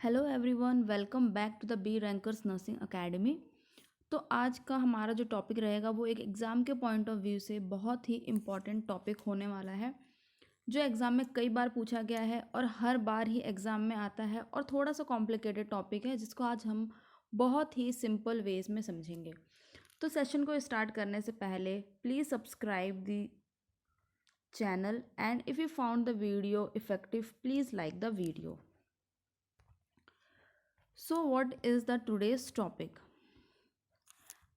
Hello everyone, welcome back to the B rankers nursing academy. तो आज का हमारा जो टॉपिक रहेगा वो एक एग्ज़ाम के पॉइंट ऑफ व्यू से बहुत ही इम्पॉर्टेंट टॉपिक होने वाला है, जो एग्ज़ाम में कई बार पूछा गया है और हर बार ही एग्ज़ाम में आता है और थोड़ा सा कॉम्प्लिकेटेड टॉपिक है जिसको आज हम बहुत ही सिंपल वेज में समझेंगे। तो सेशन को स्टार्ट करने से पहले please subscribe the channel and if you found the video effective please like the video. So what is the today's topic.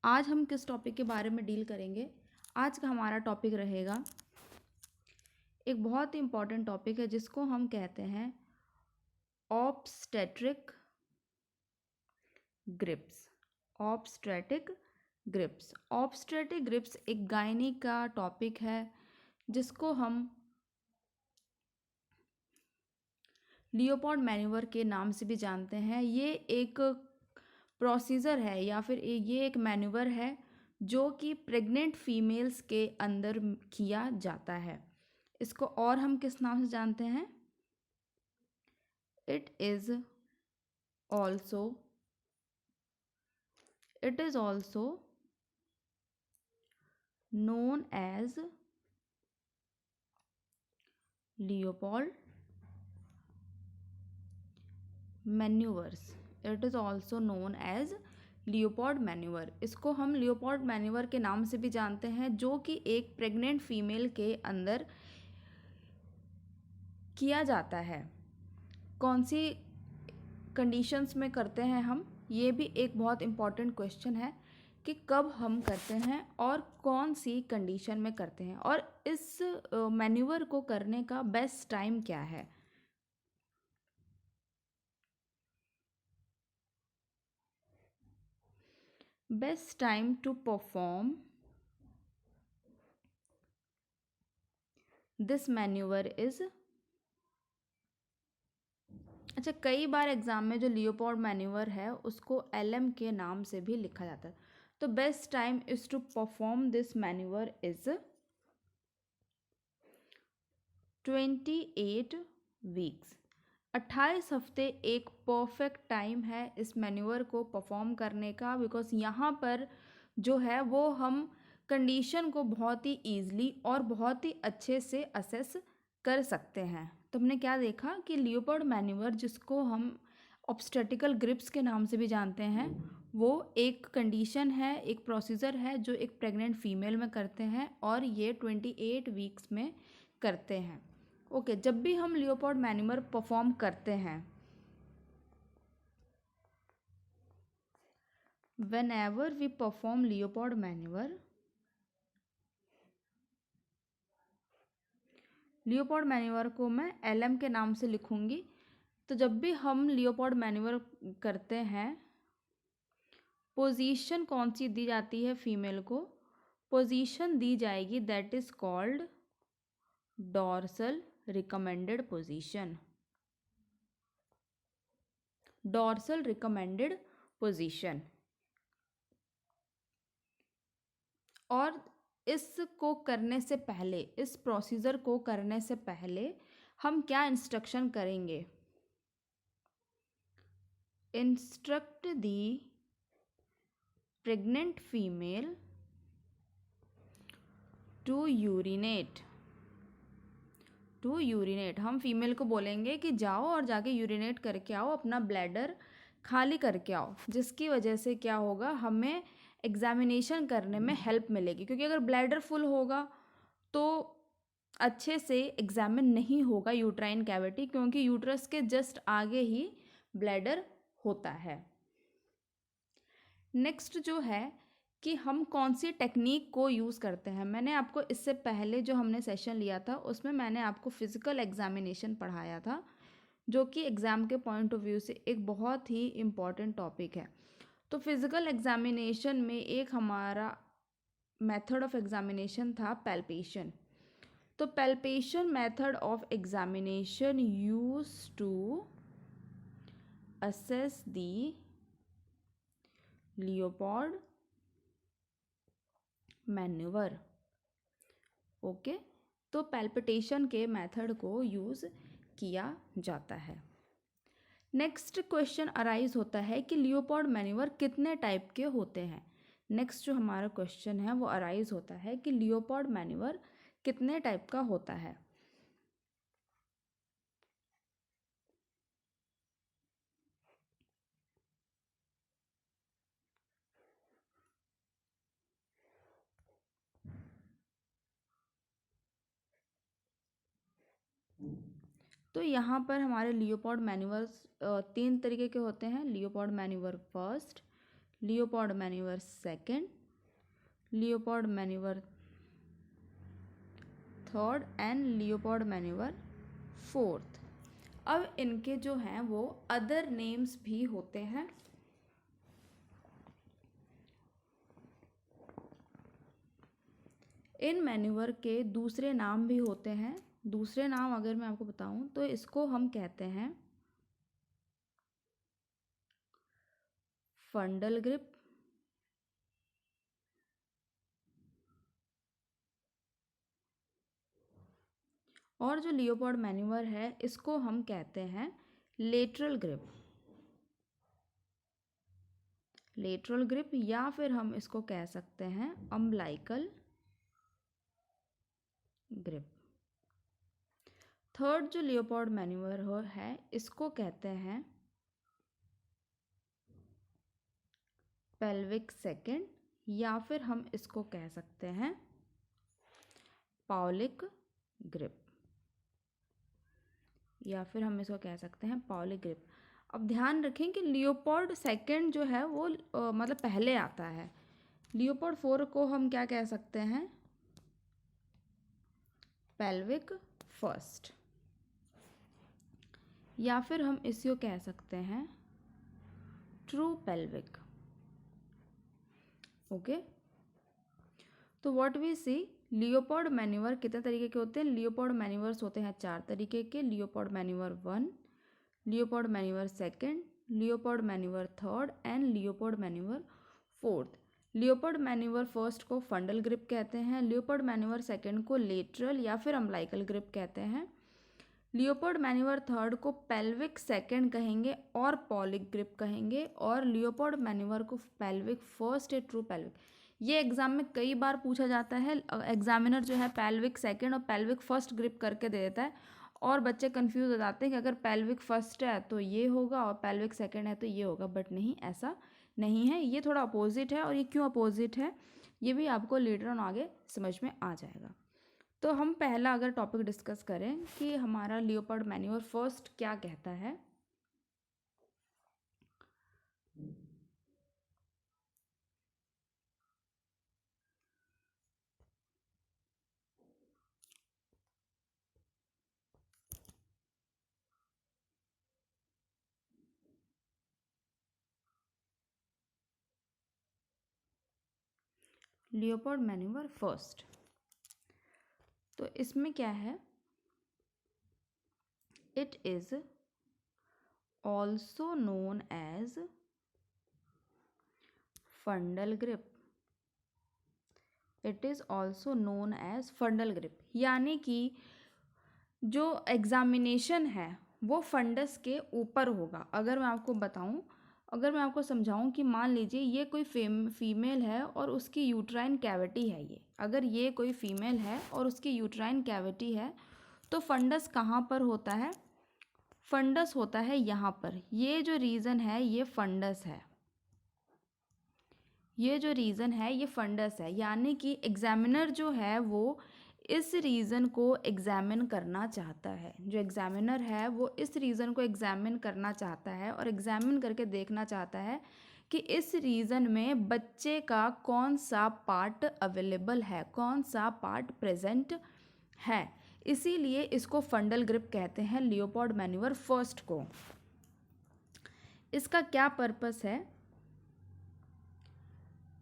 आज हम किस टॉपिक के बारे में डील करेंगे। आज का हमारा टॉपिक रहेगा एक बहुत ही इम्पॉर्टेंट टॉपिक है जिसको हम कहते हैं obstetric grips. Obstetric grips obstetric grips एक गायनी का टॉपिक है जिसको हम लियोपोल्ड मैन्यूवर के नाम से भी जानते हैं। ये एक प्रोसीजर है या फिर ये एक मैन्यूवर है जो कि प्रेग्नेंट फीमेल्स के अंदर किया जाता है। इसको और हम किस नाम से जानते हैं? It is also known as Leopold maneuvers। It is also known as Leopold manoeuvre. इसको हम लियोपोल्ड मैन्यूवर के नाम से भी जानते हैं, जो कि एक प्रेग्नेंट फीमेल के अंदर किया जाता है। कौन सी कंडीशंस में करते हैं हम, ये भी एक बहुत इम्पॉर्टेंट क्वेश्चन है कि कब हम करते हैं और कौन सी कंडीशन में करते हैं, और इस मैन्यूवर को करने का बेस्ट टाइम क्या है। Best time to perform this manoeuvre is, अच्छा, कई बार एग्जाम में जो लियोपोल्ड मैन्यूवर है उसको एलएम के नाम से भी लिखा जाता है। तो best time is to perform this manoeuvre is 28 weeks. 28 हफ्ते एक परफेक्ट टाइम है इस मैन्यूवर को परफॉर्म करने का, बिकॉज यहाँ पर जो है वो हम कंडीशन को बहुत ही ईजिली और बहुत ही अच्छे से असेस कर सकते हैं। तो हमने क्या देखा कि लियोपोल्ड मैन्यूवर, जिसको हम ऑब्स्टेटिकल ग्रिप्स के नाम से भी जानते हैं, वो एक कंडीशन है, एक प्रोसीजर है जो एक प्रेग्नेंट फीमेल में करते हैं और ये 28 वीक्स में करते हैं। ओके, जब भी हम लियोपोल्ड मैन्यूवर परफॉर्म करते हैं, whenever we perform Leopold maneuver, Leopold manoeuvre को मैं एलएम के नाम से लिखूंगी। तो जब भी हम लियोपोल्ड मैन्यूवर करते हैं, पोजीशन कौन सी दी जाती है फीमेल को? पोजीशन दी जाएगी that is called dorsal recommended position. Dorsal recommended position. और इसको करने से पहले, इस प्रोसीजर को करने से पहले हम क्या इंस्ट्रक्शन करेंगे? Instruct the pregnant female to urinate. हम फीमेल को बोलेंगे कि जाओ और जाके यूरिनेट करके आओ, अपना ब्लैडर खाली करके आओ, जिसकी वजह से क्या होगा, हमें एग्जामिनेशन करने में हेल्प मिलेगी। क्योंकि अगर ब्लैडर फुल होगा तो अच्छे से एग्जामिन नहीं होगा यूट्राइन कैविटी, क्योंकि यूट्रस के जस्ट आगे ही ब्लैडर होता है। नेक्स्ट जो है कि हम कौन सी टेक्निक को यूज़ करते हैं। मैंने आपको इससे पहले जो हमने सेशन लिया था उसमें मैंने आपको फिज़िकल एग्जामिनेशन पढ़ाया था, जो कि एग्ज़ाम के पॉइंट ऑफ व्यू से एक बहुत ही इम्पॉर्टेंट टॉपिक है। तो फिज़िकल एग्जामिनेशन में एक हमारा मेथड ऑफ एग्जामिनेशन था पैल्पेशन। तो palpation method of examination use to assess the Leopold manoeuvre. Okay, तो पैल्पिटेशन के मेथड को यूज़ किया जाता है। नेक्स्ट क्वेश्चन अराइज होता है कि लियोपोल्ड मैन्यूवर कितने टाइप के होते हैं। नेक्स्ट जो हमारा क्वेश्चन है वो अराइज होता है कि लियोपोल्ड मैन्यूवर कितने टाइप का होता है। तो यहाँ पर हमारे लियोपोल्ड मैन्यूवर्स 3 तरीके के होते हैं। Leopold manoeuvre first, Leopold manoeuvre second, Leopold manoeuvre third and Leopold manoeuvre fourth. अब इनके जो हैं वो अदर नेम्स भी होते हैं। इन मैन्यूवर के दूसरे नाम भी होते हैं। दूसरे नाम अगर मैं आपको बताऊं तो इसको हम कहते हैं फंडल ग्रिप, और जो लियोपोल्ड मैन्यूवर है इसको हम कहते हैं लेटरल ग्रिप। लेटरल ग्रिप या फिर हम इसको कह सकते हैं अम्बलाइकल ग्रिप। थर्ड जो लियोपोल्ड मैन्यूवर है इसको कहते हैं पेल्विक सेकंड, या फिर हम इसको कह सकते हैं पाउलिक ग्रिप, या फिर हम इसको कह सकते हैं पाउलिक ग्रिप। अब ध्यान रखें कि लियोपोल्ड सेकंड जो है वो मतलब पहले आता है। लियोपोल्ड फोर को हम क्या कह सकते हैं, पेल्विक फर्स्ट, या फिर हम इसको कह सकते हैं ट्रू पेल्विक। ओके, तो what we see, Leopold manoeuvre कितने तरीके के होते हैं। लियोपोल्ड मैन्यूवर्स होते हैं 4 तरीके के। Leopold manoeuvre 1, Leopold manoeuvre second, Leopold manoeuvre third and Leopold manoeuvre fourth. Leopold manoeuvre first को फंडल ग्रिप कहते हैं। लियोपोल्ड मैन्यूवर सेकंड को लेटरल या फिर अम्बलाइकल ग्रिप कहते हैं। लियोपोल्ड मैन्यूवर थर्ड को पेल्विक सेकंड कहेंगे और पॉलिक ग्रिप कहेंगे। और लियोपोल्ड मैन्यूवर को पेल्विक फर्स्ट या ट्रू पेल्विक। ये एग्जाम में कई बार पूछा जाता है। एग्जामिनर जो है पेल्विक सेकंड और पेल्विक फर्स्ट ग्रिप करके दे देता है और बच्चे कंफ्यूज हो जाते हैं कि अगर पेल्विक फर्स्ट है तो ये होगा और पेल्विक सेकंड है तो ये होगा, बट नहीं, ऐसा नहीं है। ये थोड़ा अपोजिट है, और ये क्यों अपोजिट है ये भी आपको लेटर ऑन आगे समझ में आ जाएगा। तो हम पहला अगर टॉपिक डिस्कस करें कि हमारा लियोपोल्ड मैन्यूवर फर्स्ट क्या कहता है। लियोपोल्ड मैन्यूवर फर्स्ट, तो इसमें क्या है, it is also known as fundal grip. It is also known as fundal grip, यानी कि जो एग्जामिनेशन है वो फंडस के ऊपर होगा। अगर मैं आपको बताऊं, अगर मैं आपको समझाऊं कि मान लीजिए ये कोई फीमेल है और उसकी यूट्राइन कैविटी है, ये अगर ये कोई फीमेल है और उसकी यूट्राइन कैविटी है तो फंडस कहाँ पर होता है, फंडस होता है यहाँ पर। ये जो रीज़न है ये फंडस है, ये जो रीज़न है ये फंडस है। यानी कि एग्जामिनर जो है वो इस रीज़न को एग्जामिन करना चाहता है। जो एग्जामिनर है वो इस रीज़न को एग्जामिन करना चाहता है और एग्जामिन करके देखना चाहता है कि इस रीज़न में बच्चे का कौन सा पार्ट अवेलेबल है, कौन सा पार्ट प्रेजेंट है। इसीलिए इसको फंडल ग्रिप कहते हैं, लियोपोल्ड मैन्यूवर फर्स्ट को। इसका क्या पर्पस है,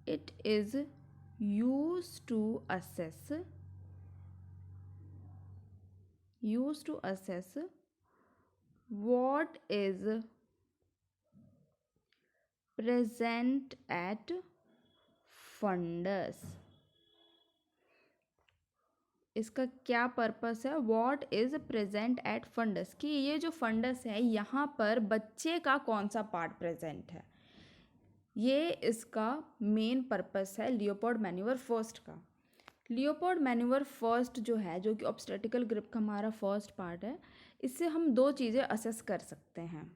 it is used to assess what is present at fundus, इसका क्या पर्पस है, what is present at fundus, कि ये जो फंडस है यहाँ पर बच्चे का कौन सा पार्ट प्रेजेंट है, ये इसका मेन पर्पस है लियोपोल्ड मैन्यूवर फर्स्ट का। लियोपोल्ड मैन्यूवर फर्स्ट जो है, जो कि ऑब्स्टेटिकल ग्रिप का हमारा फर्स्ट पार्ट है, इससे हम दो चीज़ें असेस कर सकते हैं।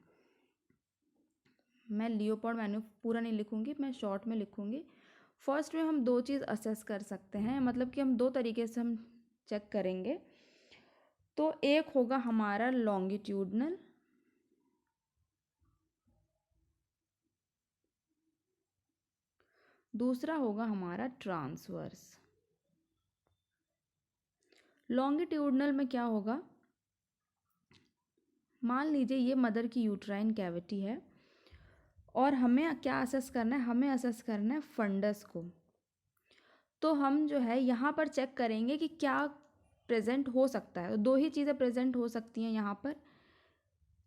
मैं लियोपोल्ड मैन्यूवर पूरा नहीं लिखूंगी, मैं शॉर्ट में लिखूंगी। फर्स्ट में हम दो चीज़ असेस कर सकते हैं, मतलब कि हम दो तरीके से हम चेक करेंगे। तो एक होगा हमारा लॉन्गिट्यूडनल, दूसरा होगा हमारा ट्रांसवर्स। लॉन्गिट्यूडनल में क्या होगा, मान लीजिए ये मदर की यूट्राइन कैविटी है और हमें क्या असेस करना है, हमें असेस करना है फंडस को। तो हम जो है यहाँ पर चेक करेंगे कि क्या प्रेजेंट हो सकता है। दो ही चीज़ें प्रेजेंट हो सकती हैं यहाँ पर,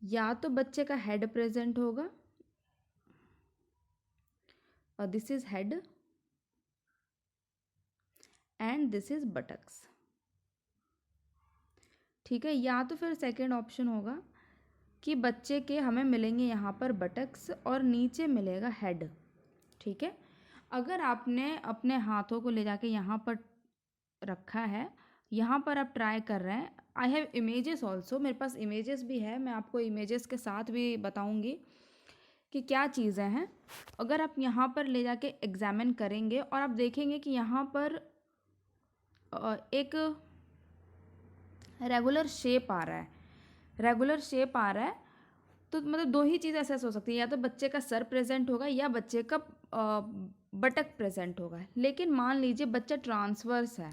या तो बच्चे का हेड प्रेजेंट होगा और this is head and this is buttocks, ठीक है। या तो फिर सेकेंड ऑप्शन होगा कि बच्चे के हमें मिलेंगे यहाँ पर बटक्स और नीचे मिलेगा हेड, ठीक है। अगर आपने अपने हाथों को ले जाके यहाँ पर रखा है, यहाँ पर आप ट्राई कर रहे हैं, आई हैव इमेजेस ऑल्सो, मेरे पास इमेजेस भी है, मैं आपको इमेजेस के साथ भी बताऊँगी कि क्या चीज़ें हैं। अगर आप यहाँ पर ले जाके एग्जामिन करेंगे और आप देखेंगे कि यहाँ पर एक रेगुलर शेप आ रहा है, रेगुलर शेप आ रहा है, तो मतलब दो ही चीज़ असेस हो सकती है, या तो बच्चे का सर प्रेजेंट होगा या बच्चे का बटक प्रेजेंट होगा। लेकिन मान लीजिए बच्चा ट्रांसवर्स है,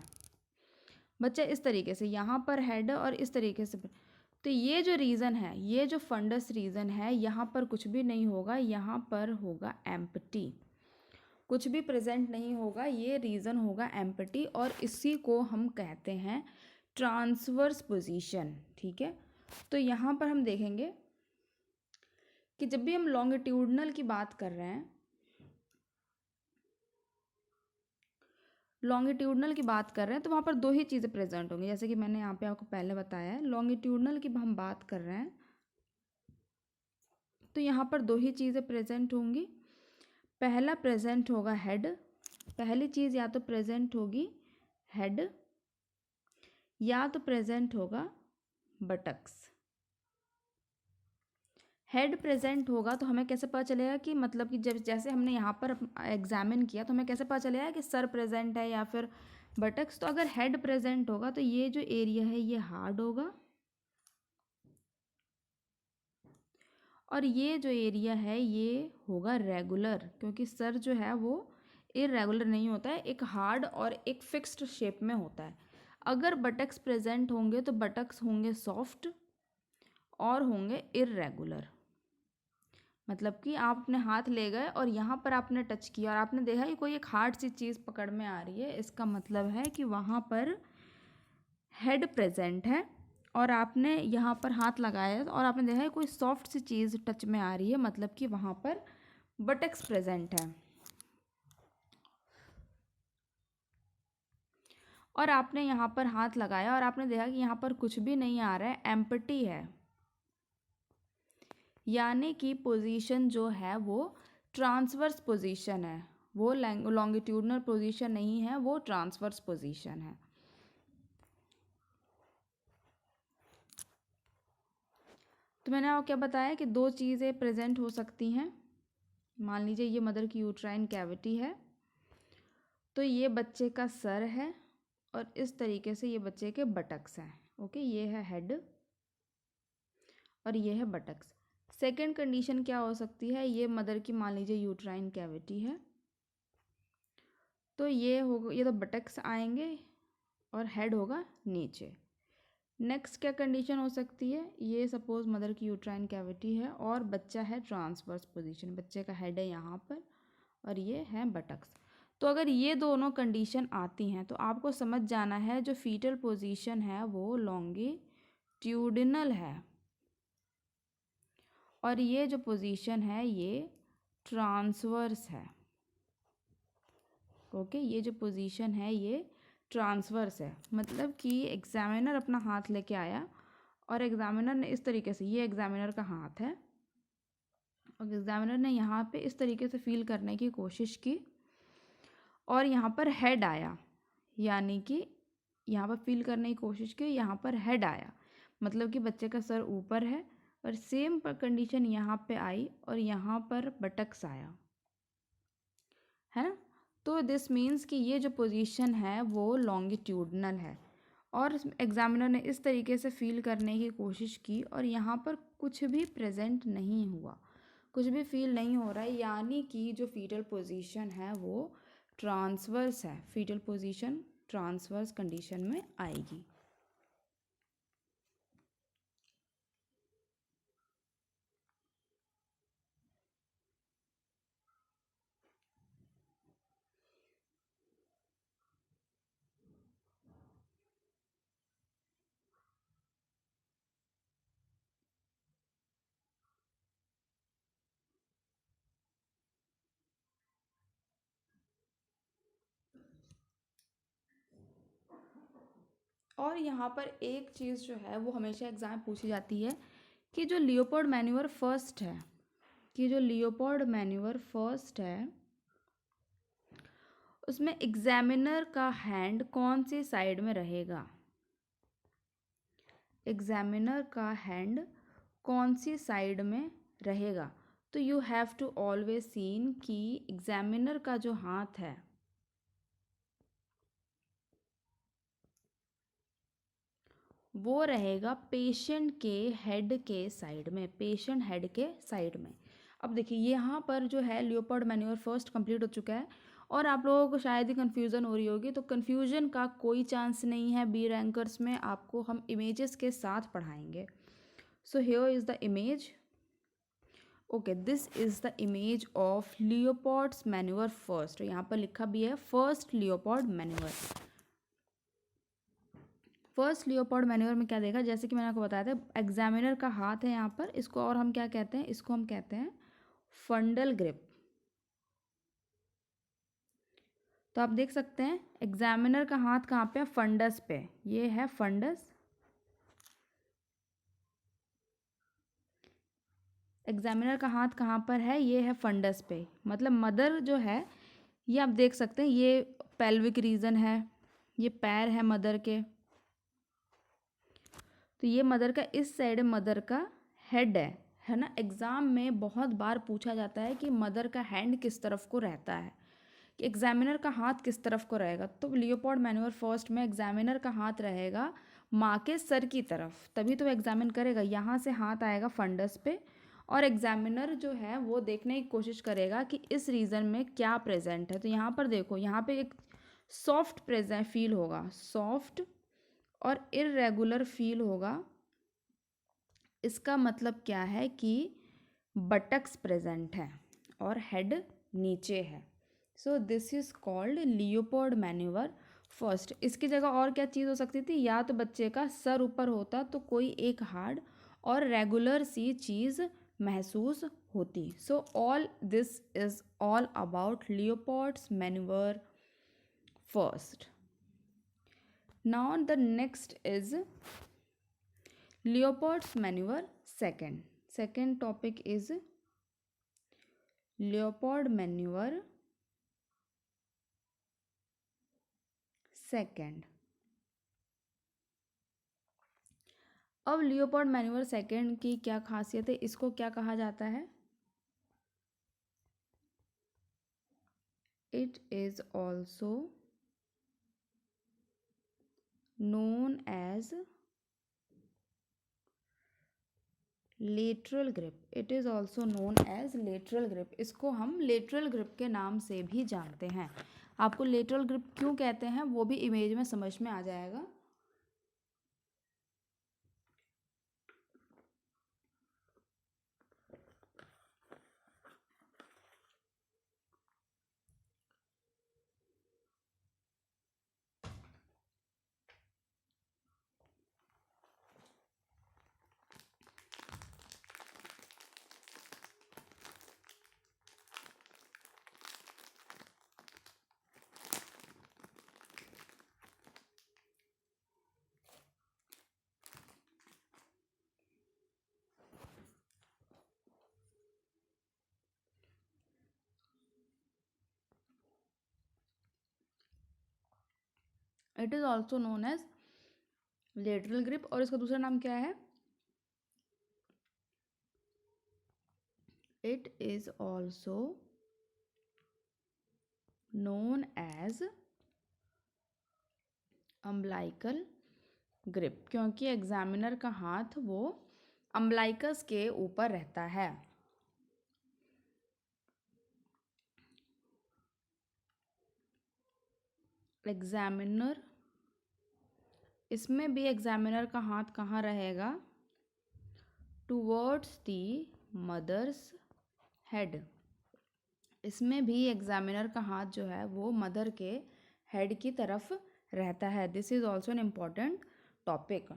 बच्चा इस तरीके से यहाँ पर हेड और इस तरीके से, तो ये जो रीज़न है, ये जो फंडस रीज़न है, यहाँ पर कुछ भी नहीं होगा, यहाँ पर होगा एम्प्टी, कुछ भी प्रेजेंट नहीं होगा, ये रीज़न होगा एम्प्टी, और इसी को हम कहते हैं ट्रांसवर्स पोजीशन, ठीक है। तो यहाँ पर हम देखेंगे कि जब भी हम लॉन्गिट्यूडनल की बात कर रहे हैं, लॉन्गिट्यूडनल की बात कर रहे हैं, तो वहाँ पर दो ही चीज़ें प्रेजेंट होंगी, जैसे कि मैंने यहाँ पे आपको पहले बताया है। लॉन्गिट्यूडनल की हम बात कर रहे हैं तो यहाँ पर दो ही चीज़ें प्रेजेंट होंगी। पहला प्रेजेंट होगा हेड, पहली चीज़ या तो प्रेजेंट होगी हेड या तो प्रेजेंट होगा बटक्स। हेड प्रेजेंट होगा तो हमें कैसे पता चलेगा कि, मतलब कि जब जैसे हमने यहाँ पर एग्जामिन किया तो हमें कैसे पता चलेगा कि सर प्रेजेंट है या फिर बटक्स। तो अगर हेड प्रेजेंट होगा तो ये जो एरिया है ये हार्ड होगा, और ये जो एरिया है ये होगा रेगुलर, क्योंकि सर जो है वो इरेगुलर नहीं होता है, एक हार्ड और एक फिक्स्ड शेप में होता है। अगर बटक्स प्रेजेंट होंगे तो बटक्स होंगे सॉफ्ट और होंगे इरेगुलर, मतलब कि आप अपने हाथ ले गए और यहाँ पर आपने टच किया और आपने देखा कि कोई एक हार्ड सी चीज़ पकड़ में आ रही है, इसका मतलब है कि वहाँ पर हेड प्रेजेंट है, और आपने यहाँ पर हाथ लगाया और आपने देखा कि कोई सॉफ्ट सी चीज़ टच में आ रही है, मतलब कि वहाँ पर बटक्स प्रेजेंट है। और आपने यहाँ पर हाथ लगाया और आपने देखा कि यहाँ पर कुछ भी नहीं आ रहा है, एम्प्टी है, यानी कि पोजीशन जो है वो ट्रांसवर्स पोजीशन है, वो लॉन्गिट्यूडनल पोजीशन नहीं है, वो ट्रांसवर्स पोजीशन है। तो मैंने आपको क्या बताया कि दो चीज़ें प्रेजेंट हो सकती हैं। मान लीजिए ये मदर की यूट्राइन कैविटी है, तो ये बच्चे का सर है और इस तरीके से ये बच्चे के बटक्स हैं, ओके। ये है हेड और ये है बटक्स। सेकेंड कंडीशन क्या हो सकती है, ये मदर की मान लीजिए यूट्राइन कैविटी है, तो ये होगा, ये तो बटक्स आएंगे और हेड होगा नीचे। नेक्स्ट क्या कंडीशन हो सकती है, ये सपोज मदर की यूट्राइन कैविटी है और बच्चा है ट्रांसवर्स पोजीशन, बच्चे का हेड है यहाँ पर और ये है बटक्स। तो अगर ये दोनों कंडीशन आती हैं तो आपको समझ जाना है जो फीटल पोजीशन है वो लॉन्गिट्यूडिनल है और ये जो पोजीशन है ये ट्रांसवर्स है, ओके। ये जो पोजीशन है ये ट्रांसवर्स है, मतलब कि एग्जामिनर अपना हाथ लेके आया और एग्जामिनर ने इस तरीके से, ये एग्जामिनर का हाथ है और एग्जामिनर ने यहाँ पे इस तरीके से फील करने की कोशिश की और यहाँ पर हेड आया, यानी कि यहाँ पर फील करने की कोशिश की, यहाँ पर हेड आया, मतलब कि बच्चे का सर ऊपर है और सेम कंडीशन यहाँ पे आई और यहाँ पर बटक्स आया, है ना। तो दिस मीन्स कि ये जो पोजीशन है वो लॉन्गिट्यूडनल है और एग्जामिनर ने इस तरीके से फील करने की कोशिश की और यहाँ पर कुछ भी प्रेजेंट नहीं हुआ, कुछ भी फील नहीं हो रहा है, यानी कि जो फीटल पोजीशन है वो ट्रांसवर्स है, फीटल पोजीशन ट्रांसवर्स कंडीशन में आएगी। और यहाँ पर एक चीज़ जो है वो हमेशा एग्जाम में पूछी जाती है कि जो लियोपोल्ड मैन्यूवर फर्स्ट है, कि जो लियोपोल्ड मैन्यूवर फर्स्ट है उसमें एग्जामिनर का हैंड कौन सी साइड में रहेगा, एग्जामिनर का हैंड कौन सी साइड में रहेगा। तो you have to always seen कि एग्जामिनर का जो हाथ है वो रहेगा पेशेंट के हेड के साइड में, पेशेंट हेड के साइड में। अब देखिए यहाँ पर जो है लियोपोल्ड मैन्यूवर फर्स्ट कंप्लीट हो चुका है और आप लोगों को शायद ही कन्फ्यूज़न हो रही होगी, तो कन्फ्यूजन का कोई चांस नहीं है, बी रैंकर्स में आपको हम इमेजेस के साथ पढ़ाएंगे। So here is the image, okay, this is the image of Leopold's manoeuvre first, यहाँ पर लिखा भी है first Leopold manoeuvre. First Leopold manoeuvre में क्या देखा, जैसे कि मैंने आपको बताया था, एग्जामिनर का हाथ है यहाँ पर, इसको और हम क्या कहते हैं, इसको हम कहते हैं फंडल ग्रिप। तो आप देख सकते हैं एग्जामिनर का हाथ कहाँ पे है, फंडस पे, ये है फंडस, एग्जामिनर का हाथ कहाँ पर है, ये है फंडस पे, मतलब मदर जो है ये आप देख सकते हैं, ये पेल्विक रीजन है, ये पैर है मदर के, तो ये मदर का इस साइड मदर का हेड है ना। एग्ज़ाम में बहुत बार पूछा जाता है कि मदर का हैंड किस तरफ को रहता है, कि एग्जामिनर का हाथ किस तरफ को रहेगा। तो लियोपोल्ड मैन्यूवर फर्स्ट में एग्जामिनर का हाथ रहेगा माँ के सर की तरफ, तभी तो एग्जामिन करेगा, यहाँ से हाथ आएगा फंडस पे और एग्जामिनर जो है वो देखने की कोशिश करेगा कि इस रीजन में क्या प्रेजेंट है। तो यहाँ पर देखो, यहाँ पे एक सॉफ्ट प्रेजेंट फील होगा, सॉफ्ट और इरेगुलर फील होगा, इसका मतलब क्या है कि बटक्स प्रेजेंट है और हेड नीचे है। So this is called Leopold manoeuvre first. इसकी जगह और क्या चीज़ हो सकती थी, या तो बच्चे का सर ऊपर होता तो कोई एक हार्ड और रेगुलर सी चीज़ महसूस होती। So all this is all about Leopold's manoeuvre first. Now the next is Leopold's maneuver second. Second topic is Leopold maneuver second. अब लियोपोल्ड मैन्यूवर सेकेंड की क्या खासियत है, इसको क्या कहा जाता है, it is also known as lateral grip, it is also known as lateral grip, इसको हम lateral grip के नाम से भी जानते हैं। आपको lateral grip क्यों कहते हैं वो भी इमेज में समझ में आ जाएगा। It is also known as lateral grip, और इसका दूसरा नाम क्या है? It is also known as umbilical grip, क्योंकि एग्जामिनर का हाथ वो अम्बलाइकस के ऊपर रहता है। एग्जामिनर, इसमें भी एग्जामिनर का हाथ कहाँ रहेगा? Towards the mother's head. इसमें भी एग्जामिनर का हाथ जो है वो मदर के हेड की तरफ रहता है। This is also an important topic.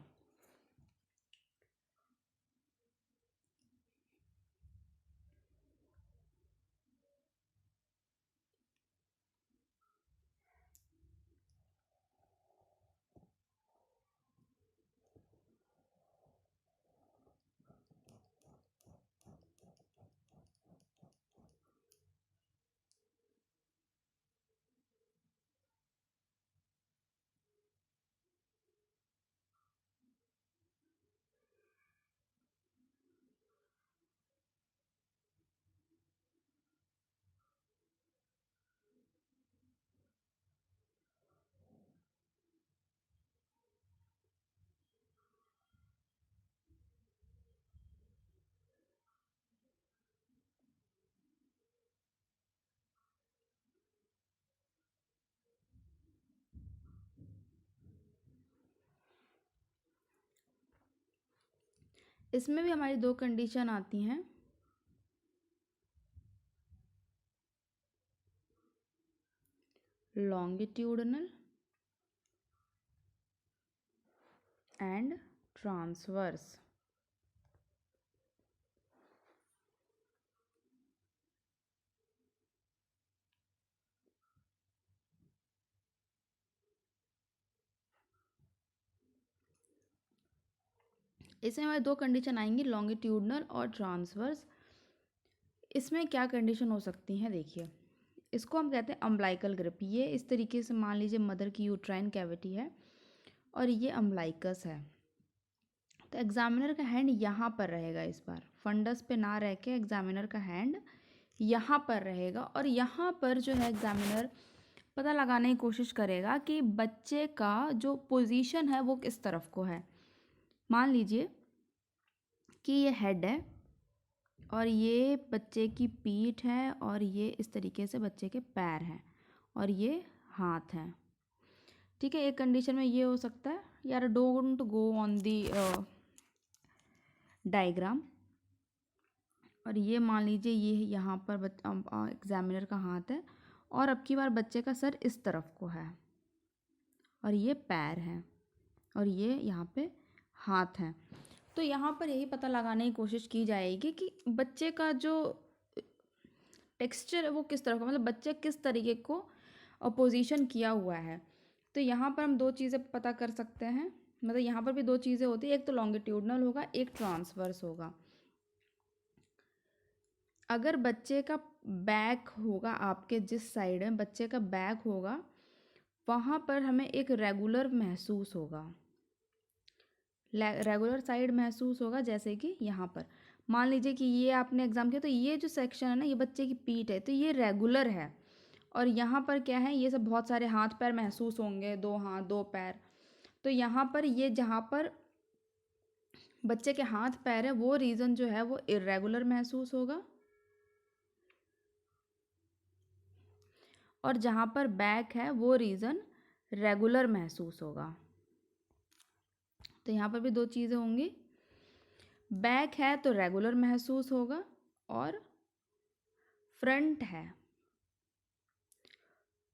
इसमें भी हमारी दो कंडीशन आती हैं। Longitudinal and transverse. इसमें हमारी दो कंडीशन आएंगी, लॉन्गिट्यूडनल और ट्रांसवर्स। इसमें क्या कंडीशन हो सकती हैं? देखिए, इसको हम कहते हैं अम्बलाइकल ग्रिप। ये इस तरीके से मान लीजिए मदर की यूट्राइन कैविटी है और ये अम्बलाइकस है, तो एग्जामिनर का हैंड यहाँ पर रहेगा। इस बार फंडस पे ना रह के एग्जामिनर का हैंड यहाँ पर रहेगा, और यहाँ पर जो है एग्जामिनर पता लगाने की कोशिश करेगा कि बच्चे का जो पोजीशन है वो किस तरफ को है। मान लीजिए कि ये हेड है और ये बच्चे की पीठ है और ये इस तरीके से बच्चे के पैर हैं और ये हाथ हैं। ठीक है, एक कंडीशन में ये हो सकता है। यार don't go on the diagram. और ये मान लीजिए ये यहाँ पर एग्जामिनर का हाथ है और अब की बार बच्चे का सर इस तरफ को है और ये पैर हैं और ये यहाँ पे हाथ हैं। तो यहाँ पर यही पता लगाने की कोशिश की जाएगी कि बच्चे का जो टेक्सचर है वो किस तरफ का, मतलब बच्चे किस तरीके को अपोजिशन किया हुआ है। तो यहाँ पर हम दो चीज़ें पता कर सकते हैं, मतलब यहाँ पर भी दो चीज़ें होती है, एक तो लॉन्गिट्यूडनल होगा, एक ट्रांसवर्स होगा। अगर बच्चे का बैक होगा, आपके जिस साइड है बच्चे का बैक होगा, वहाँ पर हमें एक रेगुलर महसूस होगा, रेगुलर साइड महसूस होगा। जैसे कि यहाँ पर मान लीजिए कि ये आपने एग्जाम किया, तो ये जो सेक्शन है ना, ये बच्चे की पीठ है, तो ये रेगुलर है। और यहाँ पर क्या है, ये सब बहुत सारे हाथ पैर महसूस होंगे, दो हाथ दो पैर। तो यहाँ पर ये जहाँ पर बच्चे के हाथ पैर है वो रीजन जो है वो इरेगुलर महसूस होगा, और जहाँ पर बैक है वो रीजन रेगुलर महसूस होगा। तो यहाँ पर भी दो चीज़ें होंगी, बैक है तो रेगुलर महसूस होगा और फ्रंट है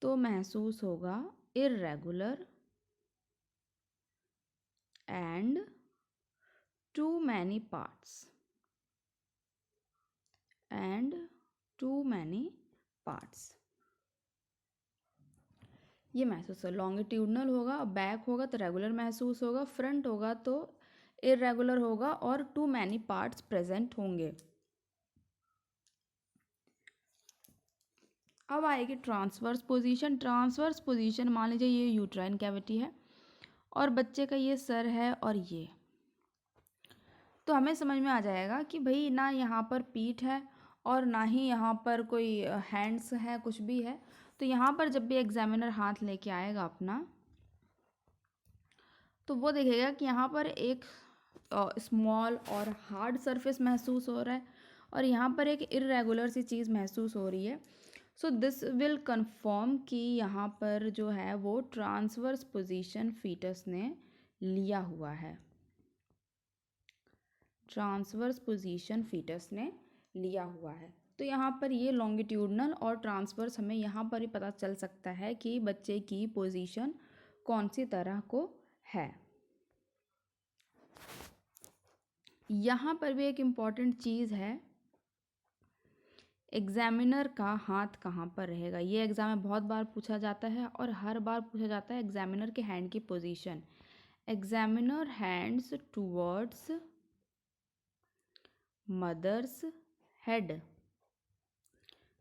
तो महसूस होगा irregular and too many parts and too many parts. ये महसूस है। लॉन्गिट्यूडनल होगा, बैक होगा तो रेगुलर महसूस होगा, फ्रंट होगा तो इरेगुलर होगा और टू मैनी पार्ट्स प्रेजेंट होंगे। अब आएगी ट्रांसवर्स पोजीशन। ट्रांसवर्स पोजीशन, मान लीजिए ये यूट्राइन कैविटी है और बच्चे का ये सर है और ये, तो हमें समझ में आ जाएगा कि भाई ना यहाँ पर पीठ है और ना ही यहाँ पर कोई हैंड्स है, कुछ भी है। तो यहाँ पर जब भी एग्जामिनर हाथ लेके आएगा अपना, तो वो देखेगा कि यहाँ पर एक स्मॉल और हार्ड सरफेस महसूस हो रहा है और यहाँ पर एक इरेगुलर सी चीज़ महसूस हो रही है। सो दिस विल कंफर्म कि यहाँ पर जो है वो ट्रांसवर्स पोजीशन फीटस ने लिया हुआ है, ट्रांसवर्स पोजीशन फीटस ने लिया हुआ है। तो यहाँ पर ये लॉन्गिट्यूडनल और ट्रांसवर्स हमें यहाँ पर ही पता चल सकता है कि बच्चे की पोजीशन कौन सी तरह को है। यहाँ पर भी एक इम्पॉर्टेंट चीज़ है, एग्जामिनर का हाथ कहाँ पर रहेगा। ये एग्जाम में बहुत बार पूछा जाता है और हर बार पूछा जाता है एग्जामिनर के हैंड की पोजीशन। Examiner hands towards mother's head.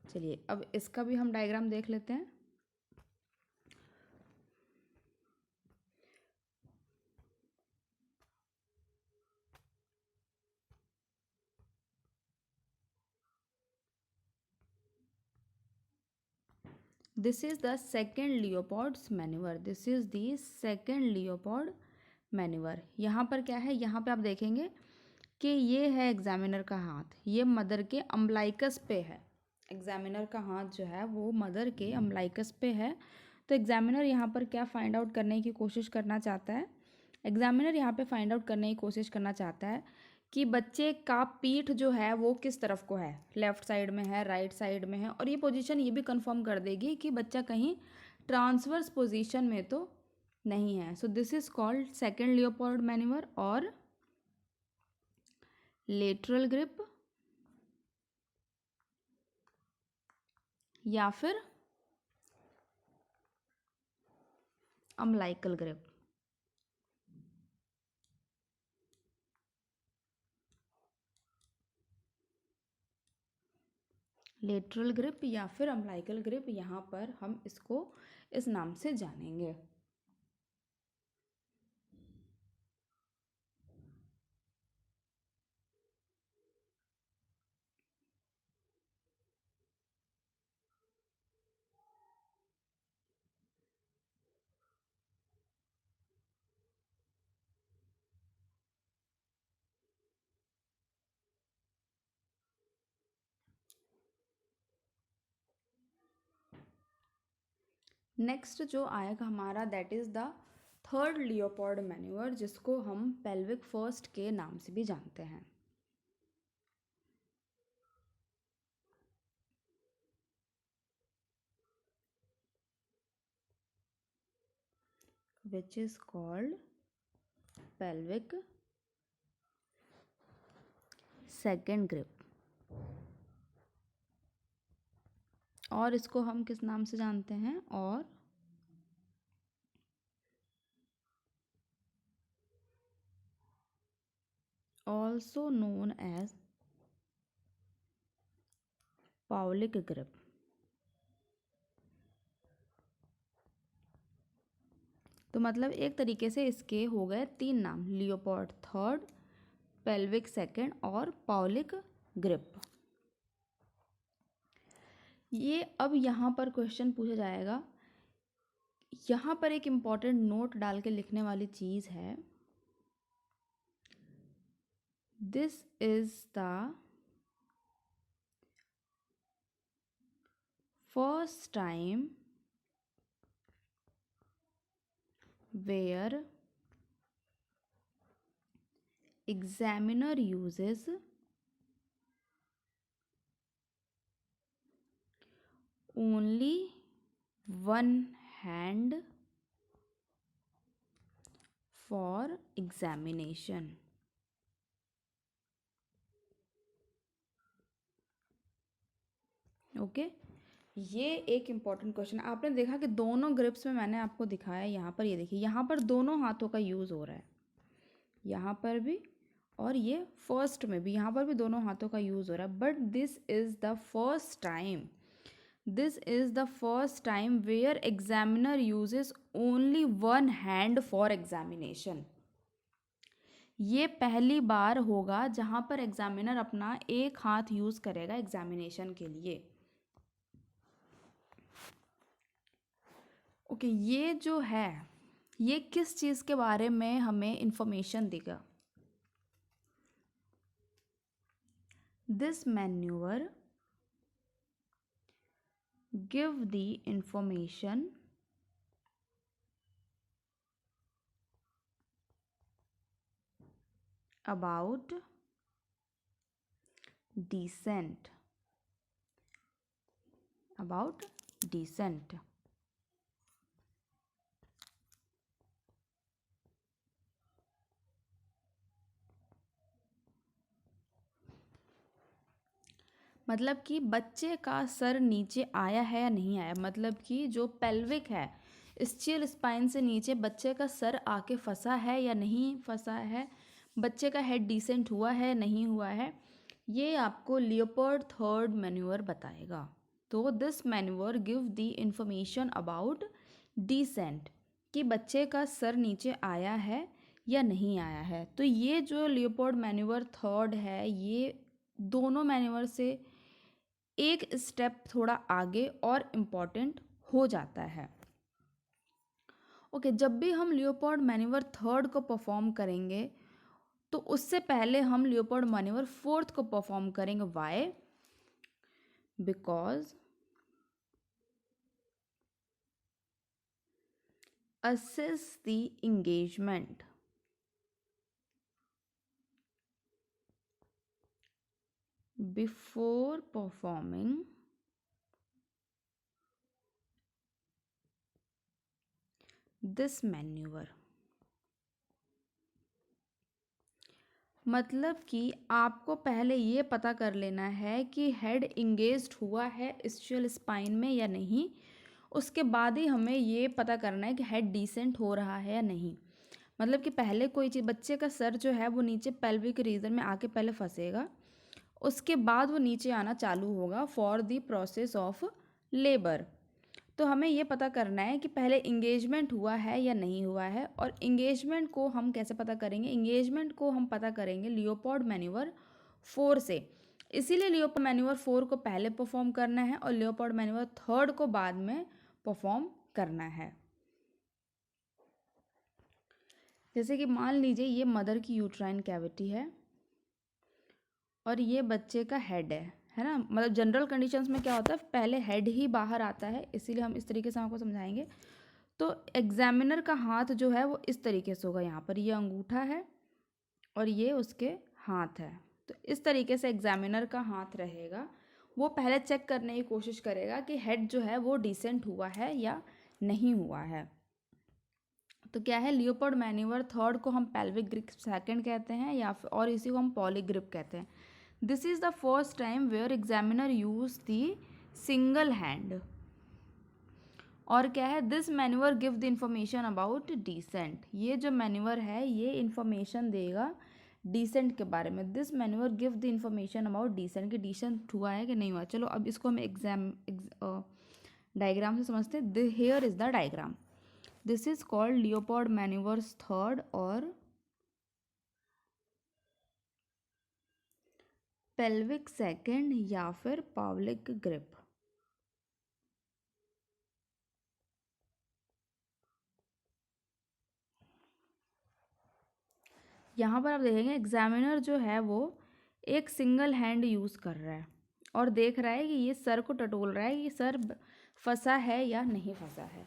चलिए अब इसका भी हम डायग्राम देख लेते हैं। This is the second Leopold's manoeuvre, this is the second Leopold manoeuvre. यहाँ पर क्या है, यहाँ पे आप देखेंगे कि ये है एग्जामिनर का हाथ, ये मदर के अम्बलाइकस पे है। एग्जामिनर का हाथ जो है वो मदर के अम्बलाइकस पे है। तो एग्जामिनर यहाँ पर क्या फाइंड आउट करने की कोशिश करना चाहता है, एग्जामिनर यहाँ पे फाइंड आउट करने की कोशिश करना चाहता है कि बच्चे का पीठ जो है वो किस तरफ को है, लेफ्ट साइड में है, राइट साइड में है। और ये पोजीशन ये भी कंफर्म कर देगी कि बच्चा कहीं ट्रांसवर्स पोजीशन में तो नहीं है। So this is called second Leopold manoeuvre और लेटरल ग्रिप या फिर अम्बलाइकल ग्रिप। लेटरल ग्रिप या फिर अम्बलाइकल ग्रिप, यहाँ पर हम इसको इस नाम से जानेंगे। नेक्स्ट जो आएगा हमारा that is the third Leopold manoeuvre, जिसको हम पेल्विक फर्स्ट के नाम से भी जानते हैं, which is called pelvic second grip। और इसको हम किस नाम से जानते हैं, और ऑल्सो नोन एज पाउलिक ग्रिप। तो मतलब एक तरीके से इसके हो गए तीन नाम, लियोपोल्ड थर्ड, पेल्विक सेकेंड और पाउलिक ग्रिप। ये अब यहाँ पर क्वेश्चन पूछा जाएगा, यहाँ पर एक इम्पॉर्टेंट नोट डाल के लिखने वाली चीज़ है, this is the first time where examiner uses only one hand for examination। Okay ये एक इम्पॉर्टेंट क्वेश्चन। आपने देखा कि दोनों ग्रिप्स में मैंने आपको दिखाया, यहाँ पर ये देखिए, यहाँ पर दोनों हाथों का यूज़ हो रहा है, यहाँ पर भी और ये फर्स्ट में भी, यहाँ पर भी दोनों हाथों का यूज़ हो रहा है। But this is the first time This is the first time where examiner uses only one hand for examination. ये पहली बार होगा जहाँ पर एग्जामिनर अपना एक हाथ यूज़ करेगा एग्जामिनेशन के लिए. ओके, ये जो है ये किस चीज़ के बारे में हमें इंफॉर्मेशन देगा? This manoeuvre give the information about descent. मतलब कि बच्चे का सर नीचे आया है या नहीं आया, मतलब कि जो पेल्विक है स्चियल स्पाइन से नीचे बच्चे का सर आके फंसा है या नहीं फंसा है, बच्चे का हेड डिसेंट हुआ है नहीं हुआ है, ये आपको लियोपोल्ड थर्ड मैन्यूवर बताएगा. तो this manoeuvre give the information about descent, कि बच्चे का सर नीचे आया है या नहीं आया है. तो ये जो लियोपोल्ड मैन्यूवर थर्ड है ये दोनों मैन्यूवर से एक स्टेप थोड़ा आगे और इम्पॉर्टेंट हो जाता है. ओके, जब भी हम लियोपोल्ड मैन्यूवर थर्ड को परफॉर्म करेंगे तो उससे पहले हम लियोपोल्ड मैन्यूवर फोर्थ को परफॉर्म करेंगे. Why? Because assess the engagement before performing this maneuver. मतलब कि आपको पहले ये पता कर लेना है कि हेड इंगेज्ड हुआ है स्चियल स्पाइन में या नहीं, उसके बाद ही हमें ये पता करना है कि हेड डिसेंट हो रहा है या नहीं. मतलब कि पहले कोई चीज़, बच्चे का सर जो है वो नीचे पेल्विक रीजन में आके पहले फंसेगा, उसके बाद वो नीचे आना चालू होगा for the process of labour. तो हमें ये पता करना है कि पहले इंगेजमेंट हुआ है या नहीं हुआ है. और इंगेजमेंट को हम कैसे पता करेंगे? इंगेजमेंट को हम पता करेंगे लियोपोल्ड मैन्यूवर 4 से. इसीलिए लियोपोल्ड मैन्यूवर 4 को पहले परफॉर्म करना है और लियोपोल्ड मैन्यूवर थर्ड को बाद में परफॉर्म करना है. जैसे कि मान लीजिए ये मदर की यूट्राइन कैविटी है और ये बच्चे का हेड है ना. मतलब जनरल कंडीशंस में क्या होता है, पहले हेड ही बाहर आता है, इसीलिए हम इस तरीके से आपको समझाएंगे. तो एग्जामिनर का हाथ जो है वो इस तरीके से होगा, यहाँ पर ये अंगूठा है और ये उसके हाथ है. तो इस तरीके से एग्जामिनर का हाथ रहेगा. वो पहले चेक करने की कोशिश करेगा कि हेड जो है वो डिसेंट हुआ है या नहीं हुआ है. तो क्या है, लियोपोल्ड मैन्यूवर थर्ड को हम पेल्विक ग्रिप सेकंड कहते हैं या फिर और इसी को हम पॉलीग्रिप कहते हैं. This is the first time where examiner use the single hand. और क्या है, this manoeuvre give the information about descent. ये जो मैन्यूवर है ये इंफॉर्मेशन देगा डिसेंट के बारे में. This manoeuvre give the information about descent, कि डिसेंट हुआ है कि नहीं हुआ. चलो अब इसको हम डायग्राम से समझते हैं. Here is the diagram. This is called Leopold manoeuvres third और पेल्विक सेकंड या फिर पावलिक ग्रिप. यहाँ पर आप देखेंगे एग्जामिनर जो है वो एक सिंगल हैंड यूज़ कर रहा है और देख रहा है कि ये सर को टटोल रहा है कि सर फंसा है या नहीं फंसा है.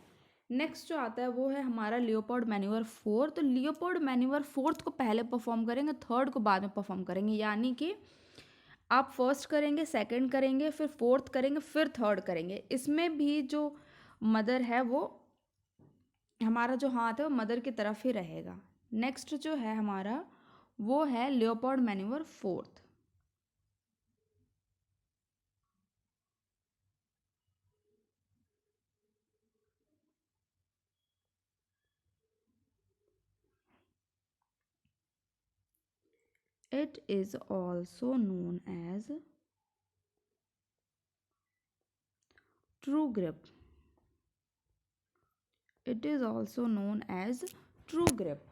नेक्स्ट जो आता है वो है हमारा लियोपोल्ड मैन्यूवर 4. तो लियोपोल्ड मैन्यूवर 4th को पहले परफॉर्म करेंगे, थर्ड को बाद में परफॉर्म करेंगे. यानी कि आप फर्स्ट करेंगे, सेकंड करेंगे, फिर फोर्थ करेंगे, फिर थर्ड करेंगे. इसमें भी जो मदर है वो, हमारा जो हाथ है वो मदर की तरफ ही रहेगा. नेक्स्ट जो है हमारा वो है Leopold manoeuvre 4th. It is also known as true grip. It is also known as true grip.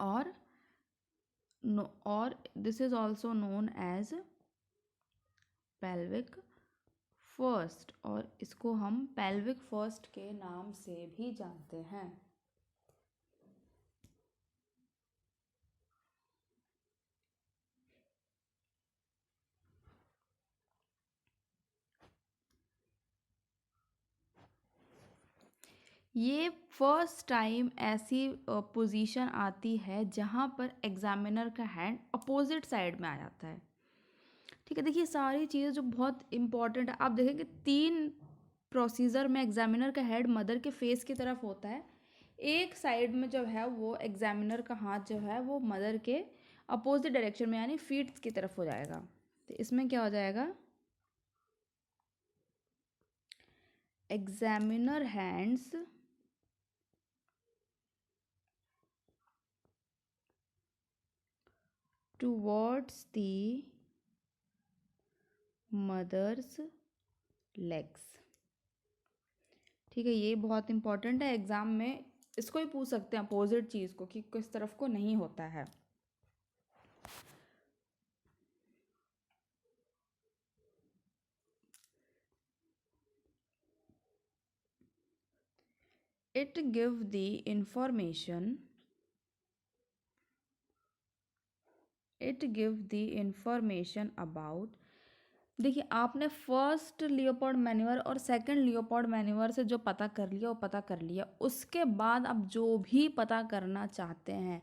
और no, और this is also known as pelvic first, और इसको हम पेल्विक फर्स्ट के नाम से भी जानते हैं। ये फर्स्ट टाइम ऐसी पोजीशन आती है जहाँ पर एग्जामिनर का हैंड अपोजिट साइड में आ जाता है। ठीक है, देखिए सारी चीज़ें जो बहुत इंपॉर्टेंट है, आप देखेंगे 3 प्रोसीजर में एग्जामिनर का हेड मदर के फेस की तरफ होता है, एक साइड में जो है वो एग्जामिनर का हाथ जो है वो मदर के अपोजिट डायरेक्शन में यानी फीट की तरफ हो जाएगा। तो इसमें क्या हो जाएगा, examiner hands towards the mother's legs. ठीक है, ये बहुत इंपॉर्टेंट है, एग्जाम में इसको ही पूछ सकते हैं अपोजिट चीज़ को कि किस तरफ को नहीं होता है। It give the information about, देखिए आपने फर्स्ट लियोपोल्ड मैन्यूवर और सेकंड लियोपोल्ड मैन्यूवर से जो पता कर लिया वो पता कर लिया, उसके बाद आप जो भी पता करना चाहते हैं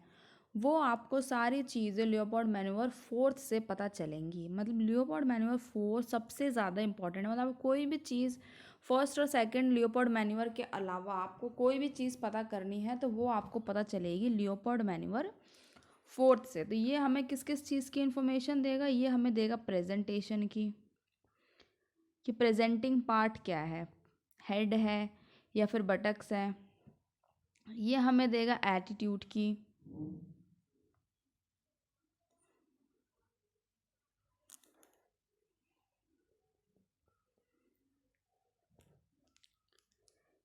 वो आपको सारी चीज़ें लियोपोल्ड मैन्यूवर फोर्थ से पता चलेंगी। मतलब लियोपोल्ड मैन्यूवर फोर्थ सबसे ज़्यादा इंपॉर्टेंट है। मतलब कोई भी चीज़ फर्स्ट और सेकंड लियोपोल्ड मैन्यूवर के अलावा आपको कोई भी चीज़ पता करनी है तो वो आपको पता चलेगी लियोपोल्ड मैन्यूवर फोर्थ से। तो ये हमें किस किस चीज़ की इंफॉर्मेशन देगा, ये हमें देगा प्रेजेंटेशन की, कि प्रेजेंटिंग पार्ट क्या है, हेड है या फिर बटक्स है। ये हमें देगा एटीट्यूड की,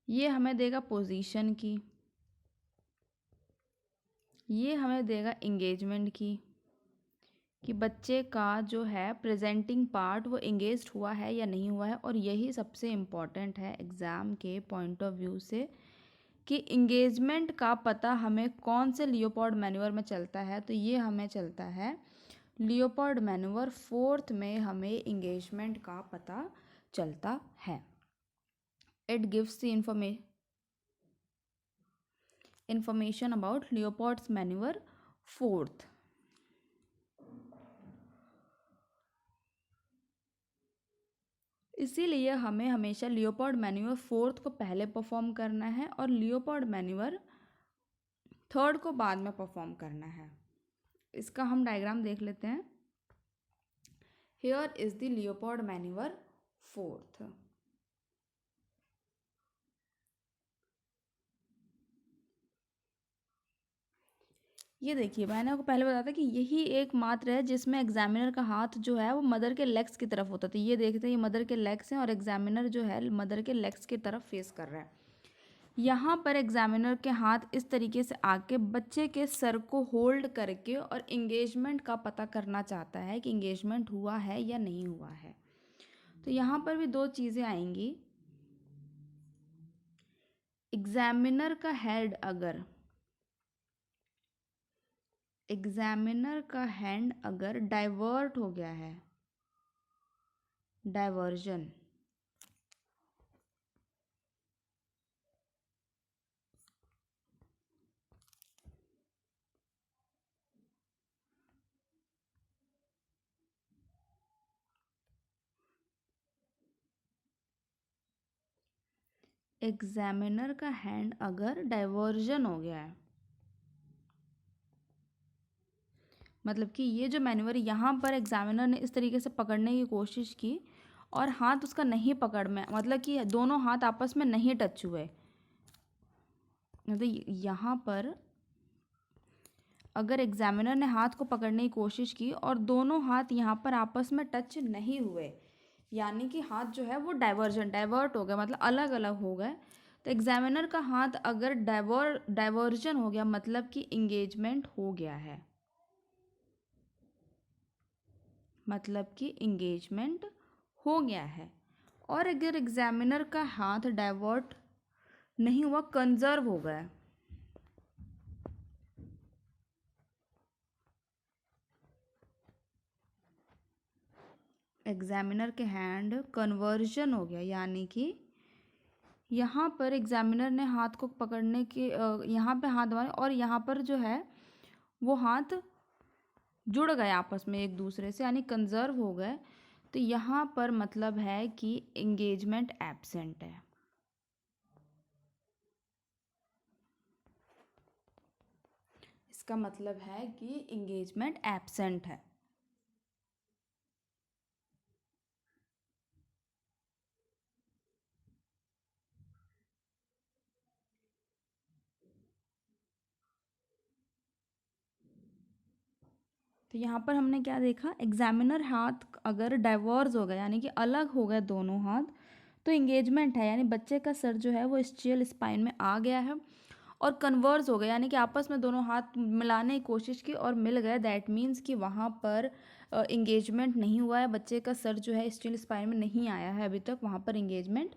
ये हमें देगा पोजीशन की, ये हमें देगा इंगेजमेंट की, कि बच्चे का जो है प्रेजेंटिंग पार्ट वो इंगेज्ड हुआ है या नहीं हुआ है। और यही सबसे इम्पॉर्टेंट है एग्ज़ाम के पॉइंट ऑफ व्यू से, कि इंगेजमेंट का पता हमें कौन से लियोपोल्ड मैन्यूवर में चलता है। तो ये हमें चलता है लियोपोल्ड मैन्यूवर फोर्थ में, हमें इंगेजमेंट का पता चलता है। It gives the information about Leopold's maneuver fourth। इसीलिए हमें हमेशा लियोपोल्ड मैन्यूवर फोर्थ को पहले परफॉर्म करना है और लियोपोल्ड मैन्यूवर थर्ड को बाद में परफॉर्म करना है। इसका हम डायग्राम देख लेते हैं। Here is the Leopold manoeuvre fourth. ये देखिए मैंने आपको पहले बताया था कि यही एक मात्र है जिसमें एग्जामिनर का हाथ जो है वो मदर के लेग्स की तरफ होता था। ये देखते हैं ये मदर के लेग्स हैं और एग्जामिनर जो है मदर के लेग्स की तरफ फेस कर रहा है। यहाँ पर एग्जामिनर के हाथ इस तरीके से आके बच्चे के सर को होल्ड करके और इंगेजमेंट का पता करना चाहता है कि इंगेजमेंट हुआ है या नहीं हुआ है। तो यहाँ पर भी दो चीज़ें आएंगी। एग्जामिनर का हेड अगर एग्जामिनर का हैंड अगर डाइवर्ट हो गया है, डाइवर्जन, एग्जामिनर का हैंड अगर डाइवर्जन हो गया है मतलब कि ये जो मैन्यूवर यहाँ पर एग्जामिनर ने इस तरीके से पकड़ने की कोशिश की और हाथ उसका नहीं पकड़ में, मतलब कि दोनों हाथ आपस में नहीं टच हुए। मतलब यहाँ पर अगर एग्जामिनर ने हाथ को पकड़ने की कोशिश की और दोनों हाथ यहाँ पर आपस में टच नहीं हुए, यानी कि हाथ जो है वो डाइवर्ट हो गया, मतलब अलग अलग हो गए, तो एग्जामिनर का हाथ अगर डाइवर्जन हो गया मतलब कि इंगेजमेंट हो गया है, मतलब कि इंगेजमेंट हो गया है। और अगर एग्जामिनर का हाथ डाइवर्ट नहीं हुआ, कंजर्व हो गया, एग्जामिनर के हैंड कन्वर्जन हो गया, यानी कि यहाँ पर एग्जामिनर ने हाथ को पकड़ने के यहाँ पे हाथ दबाए और यहाँ पर जो है वो हाथ जुड़ गए आपस में एक दूसरे से, यानी कंजर्व हो गए, तो यहाँ पर मतलब है कि एंगेजमेंट एब्सेंट है। इसका मतलब है कि एंगेजमेंट एब्सेंट है। तो यहाँ पर हमने क्या देखा, एग्जामिनर हाथ अगर डाइवर्स हो गया यानी कि अलग हो गए दोनों हाथ, तो इंगेजमेंट है, यानी बच्चे का सर जो है वो स्टियल स्पाइन में आ गया है। और कन्वर्स हो गया यानी कि आपस में दोनों हाथ मिलाने की कोशिश की और मिल गए, दैट मीन्स कि वहाँ पर इंगेजमेंट नहीं हुआ है, बच्चे का सर जो है स्टियल स्पाइन में नहीं आया है अभी तक, वहाँ पर इंगेजमेंट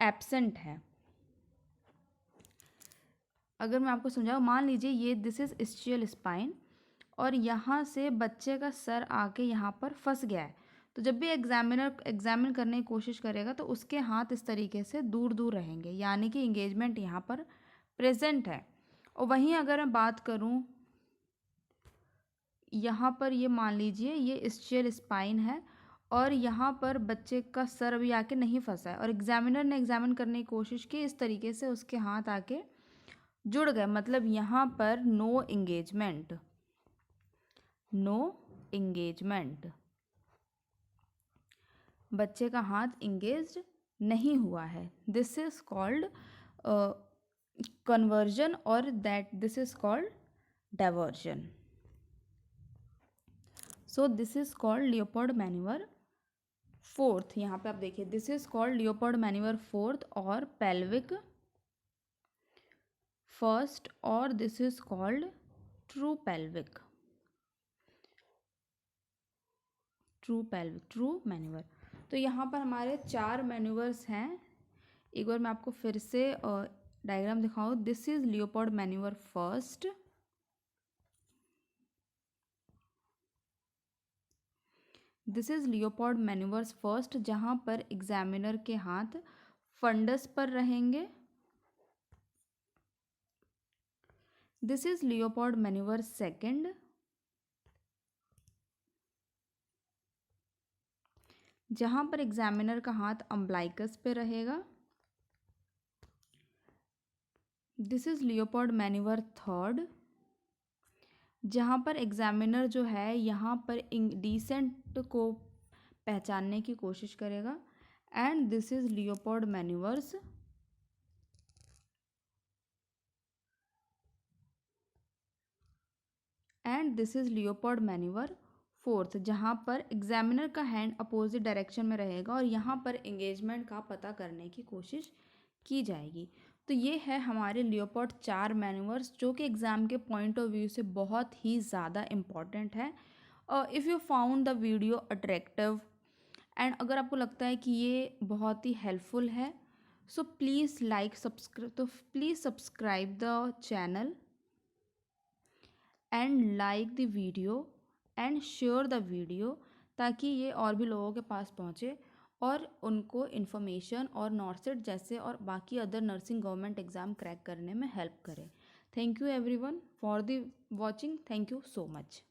एब्सेंट है। अगर मैं आपको समझाऊँ, मान लीजिए ये दिस इज स्टियल स्पाइन और यहाँ से बच्चे का सर आके यहाँ पर फंस गया है, तो जब भी एग्जामिनर एग्जामिन करने की कोशिश करेगा तो उसके हाथ इस तरीके से दूर दूर रहेंगे, यानी कि इंगेजमेंट यहाँ पर प्रेजेंट है। और वहीं अगर मैं बात करूँ, यहाँ पर ये मान लीजिए ये स्टियल स्पाइन है और यहाँ पर बच्चे का सर अभी आके नहीं फंसा है और एग्जामिनर ने एग्जामिन करने की कोशिश की, इस तरीके से उसके हाथ आके जुड़ गए, मतलब यहाँ पर नो इंगेजमेंट, नो इंगेजमेंट, बच्चे का हाथ इंगेज्ड नहीं हुआ है। दिस इज कॉल्ड कन्वर्जन और that this is called diversion. So this is called Leopold manoeuvre fourth. यहाँ पे आप देखिए this is called Leopold manoeuvre fourth और पेल्विक फर्स्ट, और this is called true pelvic, true manoeuvre. तो यहाँ पर हमारे 4 मैन्यूवर्स हैं। एक बार मैं आपको फिर से डायग्राम दिखाऊँ। This is Leopold manoeuvre first, this is Leopold manoeuvres first, जहाँ पर एग्जामिनर के हाथ फंडस पर रहेंगे। This is Leopold manoeuvre second, जहाँ पर एग्जामिनर का हाथ अम्ब्लाइकस पे रहेगा। This is Leopold manoeuvre third, जहाँ पर एग्जामिनर जो है यहाँ पर इंडिसेंट को पहचानने की कोशिश करेगा। And this is Leopold manoeuvres and this is Leopold manoeuvre fourth, जहाँ पर एग्जामिनर का हैंड अपोजिट डायरेक्शन में रहेगा और यहाँ पर एंगेजमेंट का पता करने की कोशिश की जाएगी। तो ये है हमारे लियोपोल्ड 4 मैन्यूवर्स, जो कि एग्ज़ाम के पॉइंट ऑफ व्यू से बहुत ही ज़्यादा इम्पॉर्टेंट है। If you found the video attractive and अगर आपको लगता है कि ये बहुत ही हेल्पफुल है, so please subscribe the channel and like the video and share the video, ताकि ये और भी लोगों के पास पहुँचे और उनको इन्फॉर्मेशन और नॉर्सेट जैसे और बाकी other nursing government exam crack करने में हेल्प करे। Thank you everyone for the watching. Thank you so much.